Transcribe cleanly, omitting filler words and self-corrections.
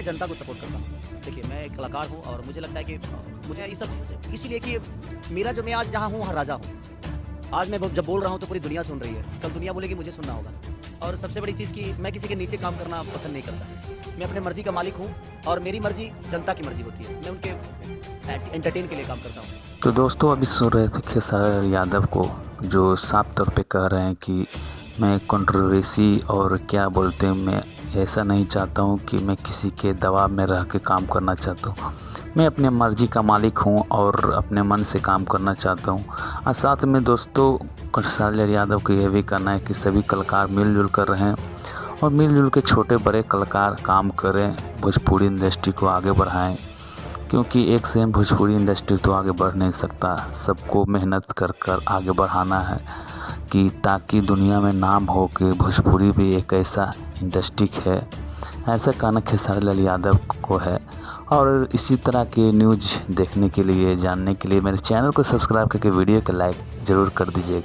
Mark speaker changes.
Speaker 1: जनता को सपोर्ट करता हूँ। देखिए, मैं एक कलाकार हूँ और मुझे लगता है कि मुझे ये सब इसीलिए कि मेरा जो मैं आज जहाँ हूँ, वहाँ राजा हूँ। आज मैं जब बोल रहा हूँ तो पूरी दुनिया सुन रही है, कल दुनिया बोलेगी मुझे सुनना होगा। और सबसे बड़ी चीज़ कि मैं किसी के नीचे काम करना पसंद नहीं करता। मैं अपने मर्ज़ी का मालिक हूँ और मेरी मर्ज़ी जनता की मर्ज़ी होती है। मैं उनके एंटरटेन के लिए काम करता हूँ।
Speaker 2: तो दोस्तों अभी सुन रहे थे खेसारी लाल यादव को, जो साफ तौर पे कह रहे हैं कि मैं कंट्रोवर्सी और क्या बोलते हैं, मैं ऐसा नहीं चाहता हूँ कि मैं किसी के दबाव में रह के काम करना चाहता हूँ। मैं अपने मर्ज़ी का मालिक हूँ और अपने मन से काम करना चाहता हूँ। और साथ में दोस्तों खेसारी लाल यादव को यह भी कहना है कि सभी कलाकार मिलजुल कर रहें और मिलजुल के छोटे बड़े कलाकार काम करें, भोजपुरी इंडस्ट्री को आगे बढ़ाएं। क्योंकि एक से भोजपुरी इंडस्ट्री तो आगे बढ़ नहीं सकता, सबको मेहनत कर कर आगे बढ़ाना है कि ताकि दुनिया में नाम हो कि भोजपुरी भी एक ऐसा इंडस्ट्री है। ऐसा कहना खेसारी लाल यादव को है। और इसी तरह के न्यूज़ देखने के लिए, जानने के लिए मेरे चैनल को सब्सक्राइब करके वीडियो को लाइक ज़रूर कर दीजिएगा।